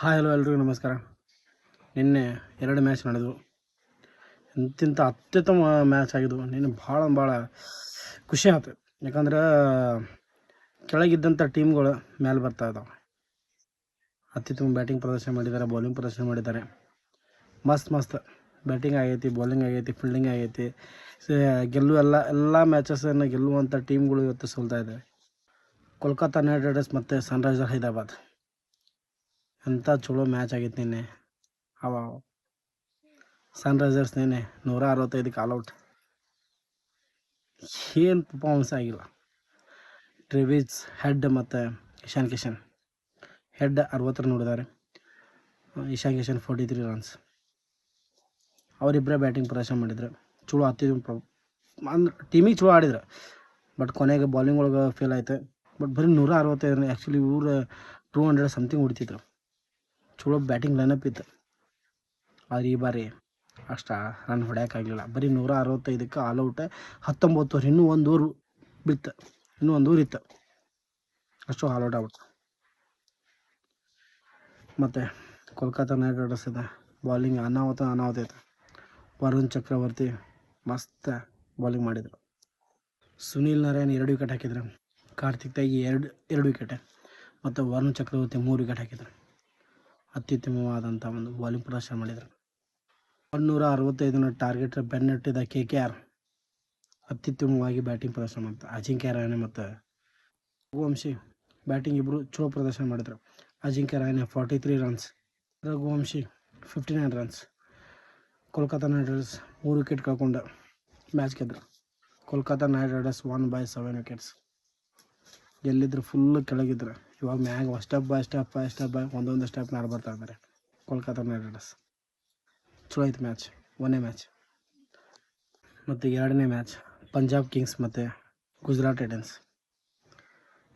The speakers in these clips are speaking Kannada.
ಹಾಯ್ ಹಲೋ ಎಲ್ರಿಗೂ ನಮಸ್ಕಾರ. ನಿನ್ನೆ 2 ಮ್ಯಾಚ್ ನಡೆದವು. ಇಂತಿಂಥ ಅತ್ಯುತ್ತಮ ಮ್ಯಾಚ್ ಆಗಿದ್ವು. ನಿನ್ನೆ ಭಾಳ ಖುಷಿ ಆಯ್ತು. ಯಾಕಂದ್ರೆ ಕೆಳಗಿದ್ದಂಥ ಟೀಮ್ಗಳು ಮೇಲೆ ಬರ್ತಾ ಇದ್ದಾವೆ. ಅತ್ಯುತ್ತಮ ಬ್ಯಾಟಿಂಗ್ ಪ್ರದರ್ಶನ ಮಾಡಿದ್ದಾರೆ, ಬೌಲಿಂಗ್ ಪ್ರದರ್ಶನ ಮಾಡಿದ್ದಾರೆ. ಮಸ್ತ್ ಬ್ಯಾಟಿಂಗ್ ಆಗೈತಿ, ಬೌಲಿಂಗ್ ಆಗೈತಿ, ಫೀಲ್ಡಿಂಗ್ ಆಗೈತಿ. ಎಲ್ಲ ಮ್ಯಾಚಸನ್ನು ಗೆಲ್ಲುವಂಥ ಟೀಮ್ಗಳು ಇವತ್ತು ಸೋಲ್ತಾ ಇದ್ದಾವೆ. ಕೋಲ್ಕತ್ತಾ ನೈಟ್ ರೈಡರ್ಸ್ ಮತ್ತು ಸನ್ರೈಸರ್ ಹೈದರಾಬಾದ್ ಎಂಥ ಚಲೋ ಮ್ಯಾಚ್ ಆಗೈತೆ ನಿನ್ನೆ. ಸನ್ರೈಸರ್ಸ್ ನಿನ್ನೆ 165ಕ್ಕೆ ಆಲ್ಔಟ್. ಏನು ಪರ್ಫಾರ್ಮೆನ್ಸ್ ಆಗಿಲ್ಲ. ಟ್ರೆವಿಸ್ ಹೆಡ್ ಮತ್ತು ಇಶಾನ್ ಕಿಶನ್. ಹೆಡ್ 60 ರನ್ ಹೊಡೆದಾರೆ, ಇಶಾನ್ ಕಿಶನ್ 43 ರನ್ಸ್. ಅವರಿಬ್ಬರೇ ಬ್ಯಾಟಿಂಗ್ ಪ್ರದರ್ಶನ ಮಾಡಿದ್ರು. ಚಲೋ ಅಂದ್ರೆ ಟೀಮಿಗೆ ಚಲೋ ಆಡಿದ್ರು. ಬಟ್ ಕೊನೆಗೆ ಬೌಲಿಂಗ್ ಒಳಗೆ ಫೇಲ್ ಆಯ್ತು. ಬಟ್ ಬರೀ 165 ರನ್. ಆ್ಯಕ್ಚುಲಿ ಇವ್ರು 200 ಸಮಥಿಂಗ್ ಹೊಡಿತಿದ್ರು. ಚಲೋ ಬ್ಯಾಟಿಂಗ್ ಲೈನಪ್ ಇತ್ತು. ಆದರೆ ಈ ಬಾರಿ ಅಷ್ಟು ರನ್ ಹೊಡ್ಯೋಕ್ಕಾಗಲಿಲ್ಲ. ಬರೀ 165ಕ್ಕೆ ಆಲ್ಔಟ್. 19 ಓವರ್, ಇನ್ನೂ 1 ಓವರ್ ಬಿತ್ತು, ಇನ್ನೂ 1 ಓವರ್ ಇತ್ತು, ಅಷ್ಟು ಆಲ್ಔಟ್ ಆಗ್ಬಿಡ್ತು. ಮತ್ತು ಕೋಲ್ಕತ್ತಾ ನೈಟ್ ರೈಡರ್ಸ್ ಇದೆ ಬೌಲಿಂಗ್ ಅನಾಹುತ ಐತೆ. ವರುಣ್ ಚಕ್ರವರ್ತಿ ಮಸ್ತ್ ಬೌಲಿಂಗ್ ಮಾಡಿದರು. ಸುನಿಲ್ ನಾರಾಯಣ್ 2 ವಿಕೆಟ್ ಹಾಕಿದ್ರು. ಕಾರ್ತಿಕ್ ತಾಗಿ 2 ವಿಕೆಟ್ ಮತ್ತು ವರುಣ್ ಚಕ್ರವರ್ತಿ 3 ವಿಕೆಟ್ ಹಾಕಿದರು. ಅತ್ಯುತ್ತಮವಾದಂಥ ಒಂದು ಬೌಲಿಂಗ್ ಪ್ರದರ್ಶನ ಮಾಡಿದರು. 165ನ ಟಾರ್ಗೆಟ್ ಬೆನ್ನಟ್ಟಿದ KKR ಅತ್ಯುತ್ತಮವಾಗಿ ಬ್ಯಾಟಿಂಗ್ ಪ್ರದರ್ಶನ ಮಾಡಿದ್ರು. ಅಜಿಂಕ್ಯ ರಹಾನೆ ಮತ್ತು ರಘುವಂಶಿ ಬ್ಯಾಟಿಂಗ್ ಇಬ್ಬರು ಚಲೋ ಪ್ರದರ್ಶನ ಮಾಡಿದರು. Ajinkya Rahane 43 runs, Raghuvanshi 59 runs. Kolkata Knight Riders 3 wicket ಕಳ್ಕೊಂಡು ಮ್ಯಾಚ್ ಗೆದ್ದರು. Kolkata Knight Riders 1/7 wickets. ಎಲ್ಲಿದ್ರು ಫುಲ್ಲು ಕೆಳಗಿದ್ರು. ಇವಾಗ ಮ್ಯಾಗ ಸ್ಟೆಪ್ ಬೈ ಸ್ಟೆಪ್ ಒಂದೊಂದು ಸ್ಟೆಪ್ ಮೇಲೆ ಬರ್ತಾ ಇದ್ದಾರೆ ಕೋಲ್ಕತ್ತಾ ನೈಟ್ ರೈಡರ್ಸ್. ಚಲೋ ಐತೆ ಮ್ಯಾಚ್. 1ನೇ ಮ್ಯಾಚ್. ಮತ್ತು 2ನೇ ಮ್ಯಾಚ್ ಪಂಜಾಬ್ ಕಿಂಗ್ಸ್ ಮತ್ತು ಗುಜರಾತ್ ಟೈಟನ್ಸ್.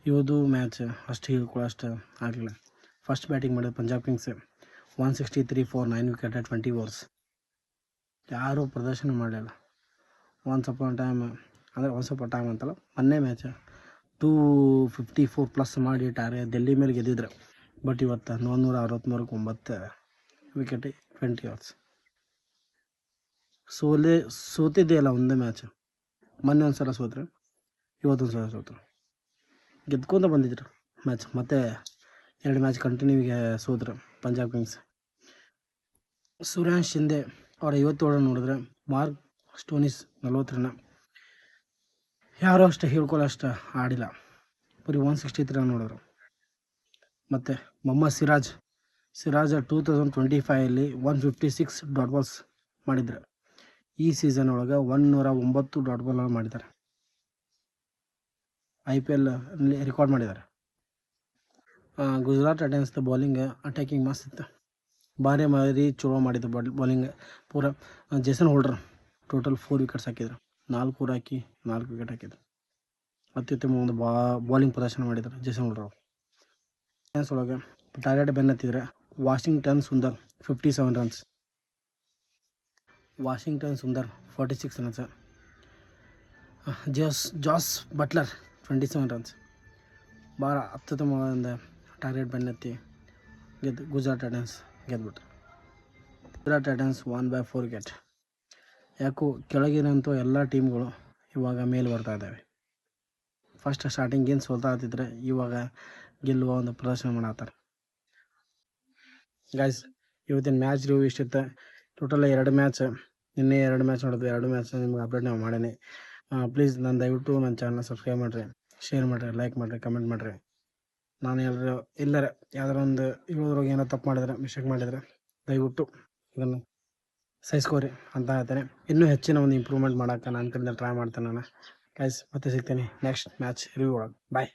ಇವತ್ತು ಮ್ಯಾಚ್ ಅಷ್ಟು ಹೇಳ್ಕೊಳ್ಳೋಷ್ಟು ಆಗಲಿಲ್ಲ. ಫಸ್ಟ್ ಬ್ಯಾಟಿಂಗ್ ಮಾಡಿದ Punjab Kings 163 for 9 wicket at 20 overs. ಯಾರೂ ಪ್ರದರ್ಶನ ಮಾಡಲಿಲ್ಲ. ಒನ್ಸ್ ಅಪಾನ್ ಟೈಮ್ ಅಂತಲ್ಲ, ಮೊನ್ನೆ ಮ್ಯಾಚ್ 254 ಪ್ಲಸ್ ಮಾಡಿ ಡೆಲ್ಲಿ ಮೇಲೆ ಗೆದ್ದಿದ್ರು. ಬಟ್ ಇವತ್ತು 163ಕ್ಕೆ 9 ವಿಕೆಟ್ 20 overs. ಸೋತಿದ್ದೇ ಅಲ್ಲ ಒಂದೇ ಮ್ಯಾಚ್. ಮೊನ್ನೆ ಒಂದು ಸಲ ಸೋತ್ರು, ಇವತ್ತೊಂದು ಸಲ ಸೋತ್ರು. ಗೆದ್ಕೊಂತ ಬಂದಿದ್ರು ಮ್ಯಾಚ್. ಮತ್ತೆ 2 ಮ್ಯಾಚ್ ಕಂಟಿನ್ಯೂಗೆ ಸೋತ್ರು ಪಂಜಾಬ್ ಕಿಂಗ್ಸ್. ಸೂರ್ಯಾಂಶ್ ಶಿಂದೆ ಅವರ 50 ರನ್ ನೋಡಿದ್ರೆ, ಮಾರ್ಕ್ ಸ್ಟೋನಿಸ್ 40 ರನ್. ಯಾರೂ ಅಷ್ಟು ಹೇಳ್ಕೊಳ್ಳೋಷ್ಟು ಆಡಿಲ್ಲ. ಬರೀ 163 ರನ್ ನೋಡಿದ್ರು. ಮತ್ತು ಮೊಹಮ್ಮದ್ ಸಿರಾಜ್ 2025 156 ಡಾಟ್ ಬಾಲ್ಸ್ ಮಾಡಿದ್ರು. ಈ ಸೀಸನ್ ಒಳಗೆ 109 ಡಾಟ್ ಬಾಲ್ ಮಾಡಿದ್ದಾರೆ. IPL ರೆಕಾರ್ಡ್ ಮಾಡಿದ್ದಾರೆ. ಗುಜರಾತ್ ಟೈಟನ್ಸ್ದು ಬೌಲಿಂಗ್ ಅಟ್ಯಾಕಿಂಗ್ ಮಸ್ತ್ ಇತ್ತು. ಭಾರಿ ಚಲೋ ಮಾಡಿದ್ದು ಬೌಲಿಂಗ್ ಪೂರ. ಜೇಸನ್ ಹೋಲ್ಡರ್ ಟೋಟಲ್ 4 ವಿಕೆಟ್ಸ್ ಹಾಕಿದ್ರು. 4 ಓವರ್ ಹಾಕಿ 4 ವಿಕೆಟ್ ಹಾಕಿದ್ರು. ಅತ್ಯುತ್ತಮ ಒಂದು ಬೌಲಿಂಗ್ ಪ್ರದರ್ಶನ ಮಾಡಿದ್ರು ಜೇಸನ್ ಹೋಲ್ಡರ್. ಟೈಟನ್ಸ್ ಒಳಗೆ ಟಾರ್ಗೆಟ್ ಬೆನ್ನತ್ತಿದ್ರೆ Washington Sundar 57 runs. Washington Sundar 46 runs. Jos Buttler 27 runs. ಭಾಳ ಅತ್ಯುತ್ತಮವಾದ ಟಾರ್ಗೆಟ್ ಬೆನ್ನತ್ತಿ ಗುಜರಾತ್ ಟೈಟನ್ಸ್ ಗೆದ್ಬಿಟ್ರು. Gujarat Titans 1/4 wicket. ಯಾಕೋ ಕೆಳಗಿನಂತೂ ಎಲ್ಲ ಟೀಮ್ಗಳು ಇವಾಗ ಮೇಲೆ ಬರ್ತಾ ಇದ್ದಾವೆ. ಫಸ್ಟ್ ಸ್ಟಾರ್ಟಿಂಗ್ ಏನು ಸೋಲ್ತಾ ಆಗ್ತಿದ್ರೆ ಇವಾಗ ಗೆಲ್ಲುವ ಒಂದು ಪ್ರದರ್ಶನ ಮಾಡತ್ತಾರೆ. ಗೈಸ್, ಇವತ್ತಿನ ಮ್ಯಾಚ್ ರಿವ್ಯೂ ಇಷ್ಟಿತ್ತು. Total 2 match. ನಿನ್ನೆ 2 ಮ್ಯಾಚ್ ನೋಡಿದ್ವಿ. 2 ಮ್ಯಾಚ್ ನಿಮ್ಗೆ ಅಪ್ಡೇಟ್ ನಾವು ಮಾಡೇನೆ. ಪ್ಲೀಸ್ ದಯವಿಟ್ಟು ನನ್ನ ಚಾನಲ್ನ ಸಬ್ಸ್ಕ್ರೈಬ್ ಮಾಡಿರಿ, ಶೇರ್ ಮಾಡಿರಿ, ಲೈಕ್ ಮಾಡಿರಿ, ಕಮೆಂಟ್ ಮಾಡಿರಿ. ನಾನು ಎಲ್ಲರ ಯಾವ್ದಾರ ಒಂದು ಹೇಳೋದ್ರಾಗ ಏನೋ ತಪ್ಪು ಮಾಡಿದ್ರೆ, ಮಿಸ್ಟೇಕ್ ಮಾಡಿದರೆ ದಯವಿಟ್ಟು ಇದನ್ನು ಸಹಿಸ್ಕೋರಿ ಅಂತ ಹೇಳ್ತೇನೆ. ಇನ್ನೂ ಹೆಚ್ಚಿನ ಒಂದು ಇಂಪ್ರೂವ್ಮೆಂಟ್ ಮಾಡೋಕ್ಕೆ ನನ್ನ ಕಡೆಯಿಂದ ಟ್ರೈ ಮಾಡ್ತೇನೆ ನಾನು. ಗೈಸ್, ಮತ್ತೆ ಸಿಗ್ತೀನಿ ನೆಕ್ಸ್ಟ್ ಮ್ಯಾಚ್ ರಿವ್ಯೂ ಒಳಗೆ. ಬಾಯ್.